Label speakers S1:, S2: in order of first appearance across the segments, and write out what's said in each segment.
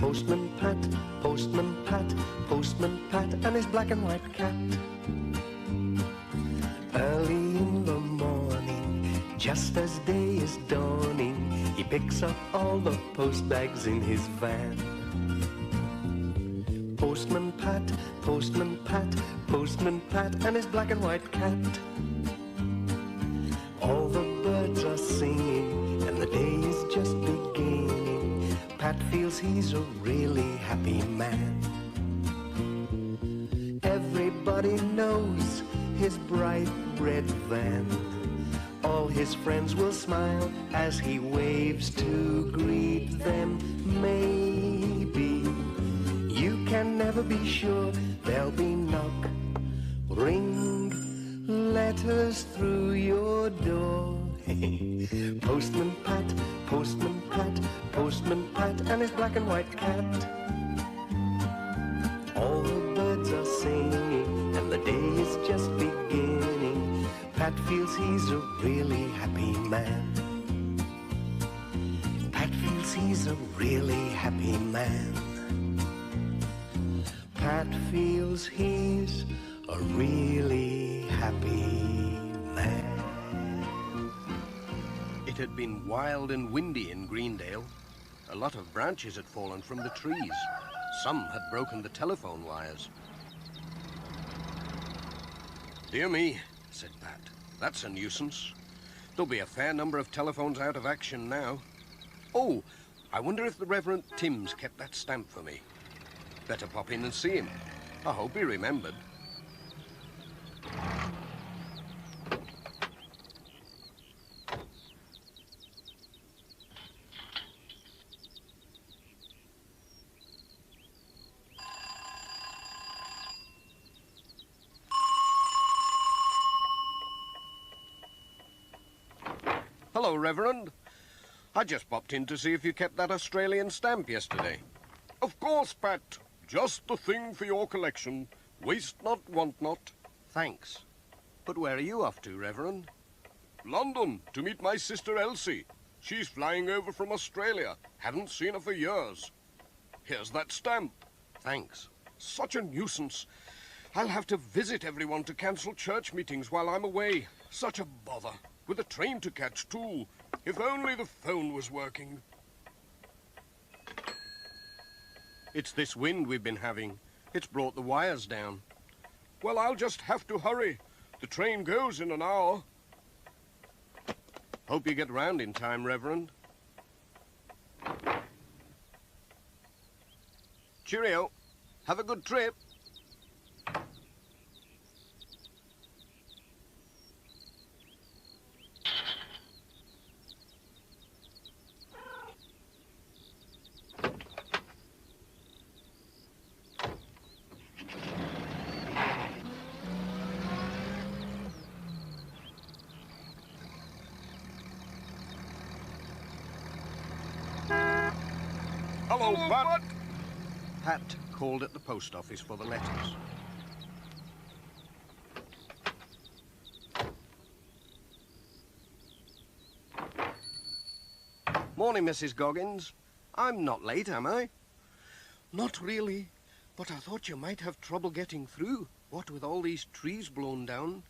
S1: Postman Pat, Postman Pat, Postman Pat, and his black and white cat. Early in the morning, just as day is dawning, he picks up all the post bags in his van. Postman Pat, Postman Pat, Postman Pat, and his black and white cat. All the birds are singing, and the day is just beginning. Pat feels he's a really happy man. Everybody knows his bright red van. All his friends will smile as he waves to greet them. Maybe you can never be sure. There'll be knock, ring, letters through your door. Postman Pat, Postman Pat, Postman Pat, and his black and white cat. All the birds are singing, and the day is just beginning. Pat feels he's a really happy man. Pat feels he's a really happy man. Pat feels he's a really happy man.
S2: It had been wild and windy in Greendale. A lot of branches had fallen from the trees. Some had broken the telephone wires. "Dear me," said Pat, "that's a nuisance. There'll be a fair number of telephones out of action now. Oh, I wonder if the Reverend Timms kept that stamp for me. Better pop in and see him. I hope he remembered." Hello, Reverend. I just popped in to see if you kept that Australian stamp yesterday.
S3: Of course, Pat. Just the thing for your collection. Waste not, want not.
S2: Thanks. But where are you off to, Reverend?
S3: London, to meet my sister Elsie. She's flying over from Australia. Haven't seen her for years. Here's that stamp.
S2: Thanks.
S3: Such a nuisance. I'll have to visit everyone to cancel church meetings while I'm away. Such a bother. With a train to catch, too. If only the phone was working.
S2: It's this wind we've been having. It's brought the wires down.
S3: Well, I'll just have to hurry. The train goes in an hour.
S2: Hope you get round in time, Reverend. Cheerio. Have a good trip.
S3: Hello, Pat.
S2: Pat called at the post office for the letters. Morning, Mrs. Goggins. I'm not late, am I? Not really, but I thought you might have trouble getting through, what with all these trees blown down.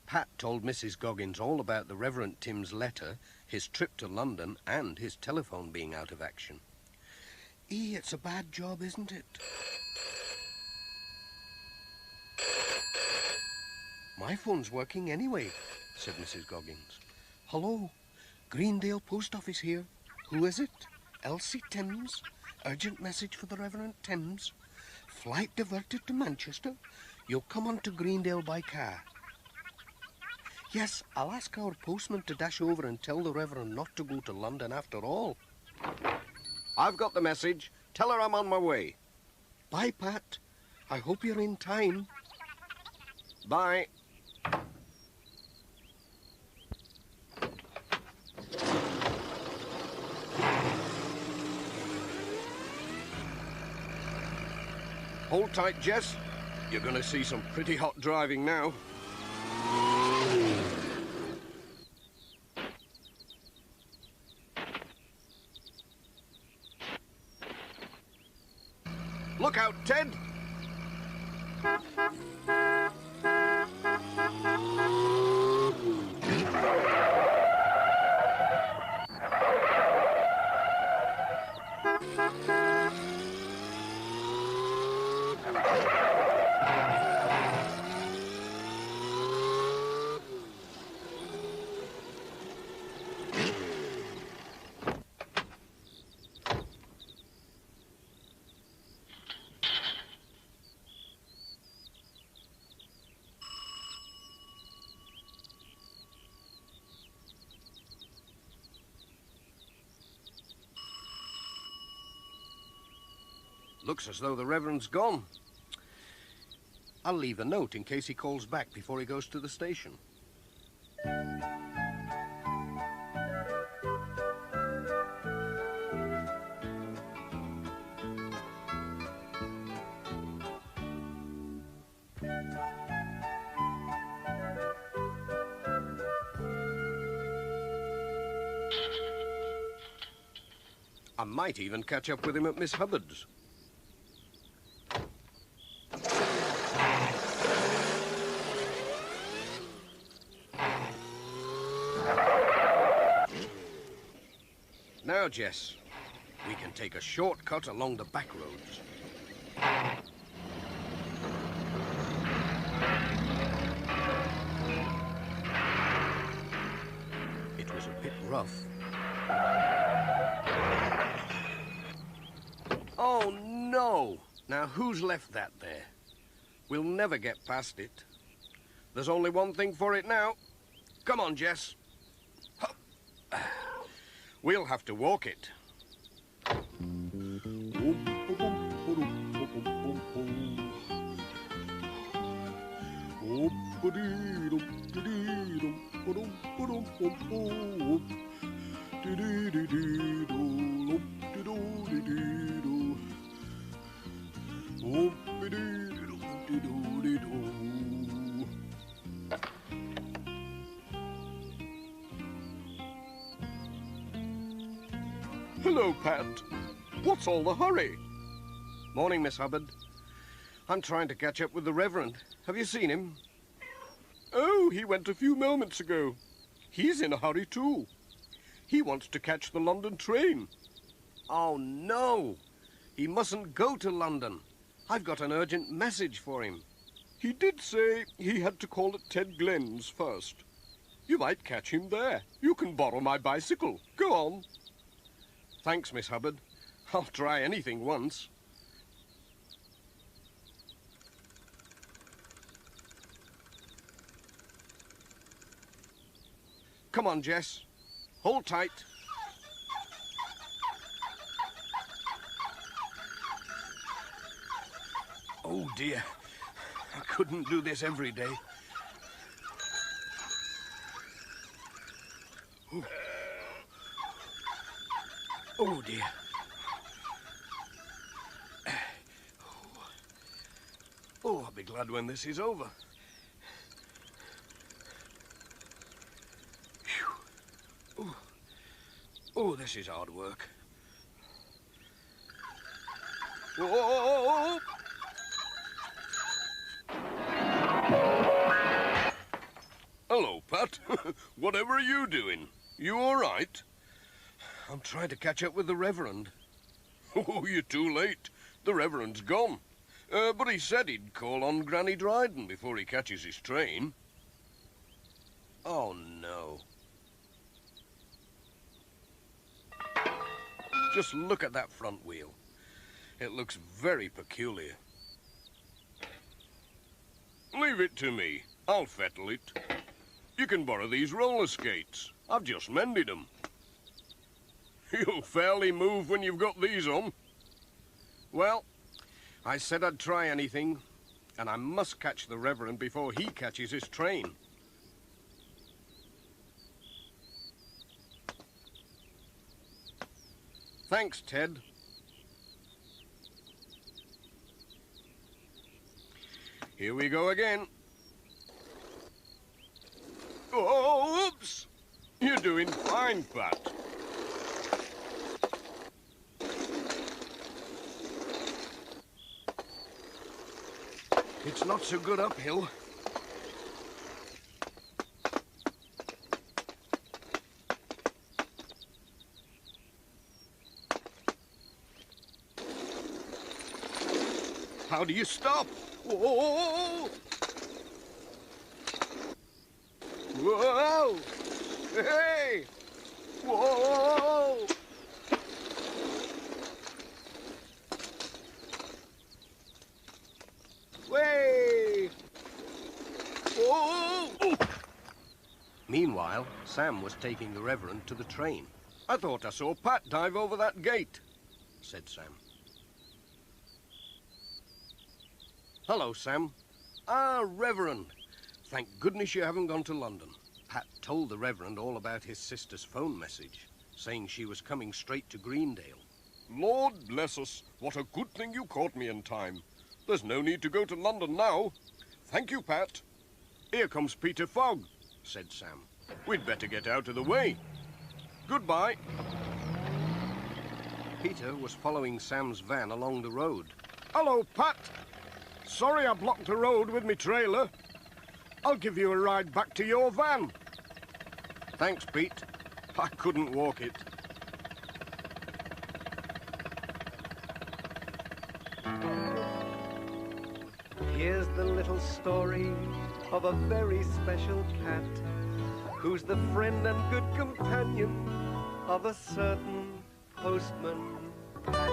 S2: Pat told Mrs. Goggins all about the Reverend Tim's letter, his trip to London, and his telephone being out of action. It's a bad job, isn't it? My phone's working anyway, said Mrs. Goggins. Hello, Greendale Post Office here. Who is it? Elsie Timms. Urgent message for the Reverend Timms. Flight diverted to Manchester. You'll come on to Greendale by car. Yes, I'll ask our postman to dash over and tell the Reverend not to go to London after all. I've got the message. Tell her I'm on my way. Bye, Pat. I hope you're in time. Bye. Hold tight, Jess. You're going to see some pretty hot driving now.
S3: Look out, Ted! Looks as though the Reverend's gone. I'll leave a note in case he calls back before he goes to the station. I might even catch up with him at Miss Hubbard's. Now, Jess, we can take a shortcut along the back roads. It was a bit rough. Oh, no! Now, who's left that there? We'll never get past it. There's only one thing for it now. Come on, Jess. Hup. We'll have to walk it. Hello, Pat. What's all the hurry? Morning, Miss Hubbard. I'm trying to catch up with the Reverend. Have you seen him? Oh, he went a few moments ago. He's in a hurry, too. He wants to catch the London train. Oh, no. He mustn't go to London. I've got an urgent message for him. He did say he had to call at Ted Glenn's first. You might catch him there. You can borrow my bicycle. Go on. Thanks, Miss Hubbard. I'll try anything once. Come on, Jess. Hold tight. Oh, dear. I couldn't do this every day. Ooh. Oh, dear. Oh, I'll be glad when this is over. Phew. Oh, this is hard work. Whoa! Hello, Pat. Whatever are you doing? You all right? I'm trying to catch up with the Reverend. Oh, you're too late. The Reverend's gone. But he said he'd call on Granny Dryden before he catches his train. Oh, no. Just look at that front wheel. It looks very peculiar. Leave it to me. I'll fettle it. You can borrow these roller skates. I've just mended them. You'll fairly move when you've got these on. Well, I said I'd try anything, and I must catch the Reverend before he catches his train. Thanks, Ted. Here we go again. Oh, oops! You're doing fine, Pat. It's not so good uphill. How do you stop? Whoa! Whoa! Hey! Whoa! Way! Whoa! Meanwhile, Sam was taking the Reverend to the train. I thought I saw Pat dive over that gate, said Sam. Hello, Sam. Ah, Reverend. Thank goodness you haven't gone to London. Pat told the Reverend all about his sister's phone message, saying she was coming straight to Greendale.
S4: Lord bless us, what a good thing you caught me in time. There's no need to go to London now. Thank you, Pat.
S3: Here comes Peter Fogg, said Sam. We'd better get out of the way. Goodbye. Peter was following Sam's van along the road. Hello, Pat. Sorry I blocked the road with me trailer. I'll give you a ride back to your van. Thanks, Pete. I couldn't walk it.
S1: Here's the little story of a very special cat who's the friend and good companion of a certain Postman Pat.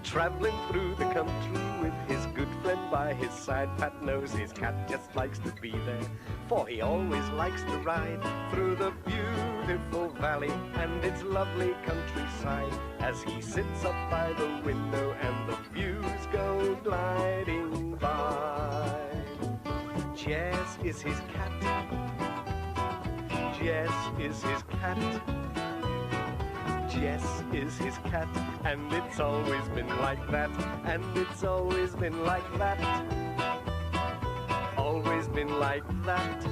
S1: Traveling through the country with his good friend by his side, Pat knows his cat just likes to be there, for he always likes to ride through the beautiful valley and its lovely countryside, as he sits up by the window and the views go gliding by. Jess is his cat. Jess is his cat. Jess is his cat, and it's always been like that, and it's always been like that, always been like that,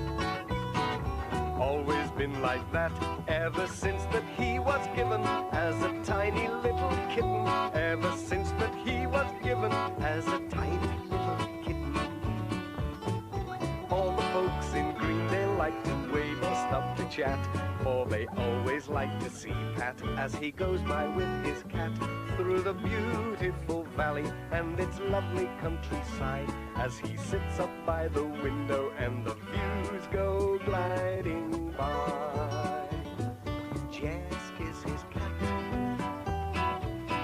S1: always been like that, ever since that he was given as a tiny little kitten, ever since that he was given as a tiny little kitten. All the folks in Greendale like to wave or stop to chat, for they always like to see Pat as he goes by with his cat through the beautiful valley and its lovely countryside, as he sits up by the window and the views go gliding by. Jess is his cat.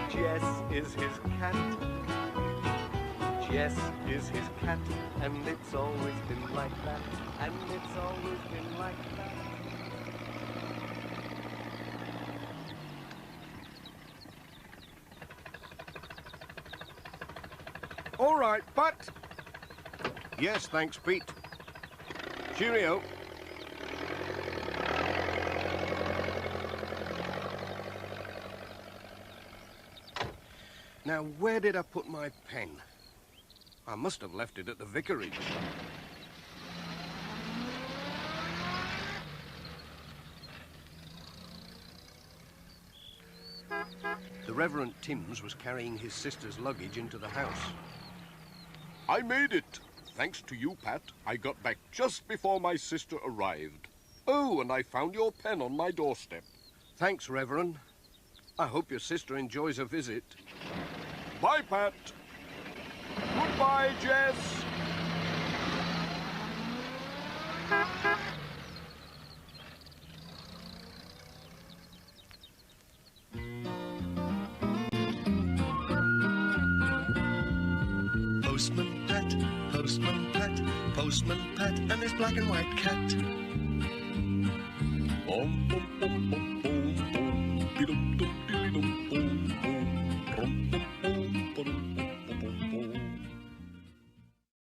S1: Jess is his cat. Jess is his cat, and it's always been like that, and it's always been like that.
S3: All right, Pat. Yes, thanks, Pete. Cheerio. Now, where did I put my pen? I must have left it at the vicarage. The Reverend Timms was carrying his sister's luggage into the house.
S4: I made it. Thanks to you, Pat, I got back just before my sister arrived. Oh, and I found your pen on my doorstep.
S3: Thanks, Reverend. I hope your sister enjoys her visit.
S4: Bye, Pat. Goodbye, Jess.
S1: Postman Pat, Postman Pat, Postman Pat, and his black and white cat. Bum, bum, bum, bum.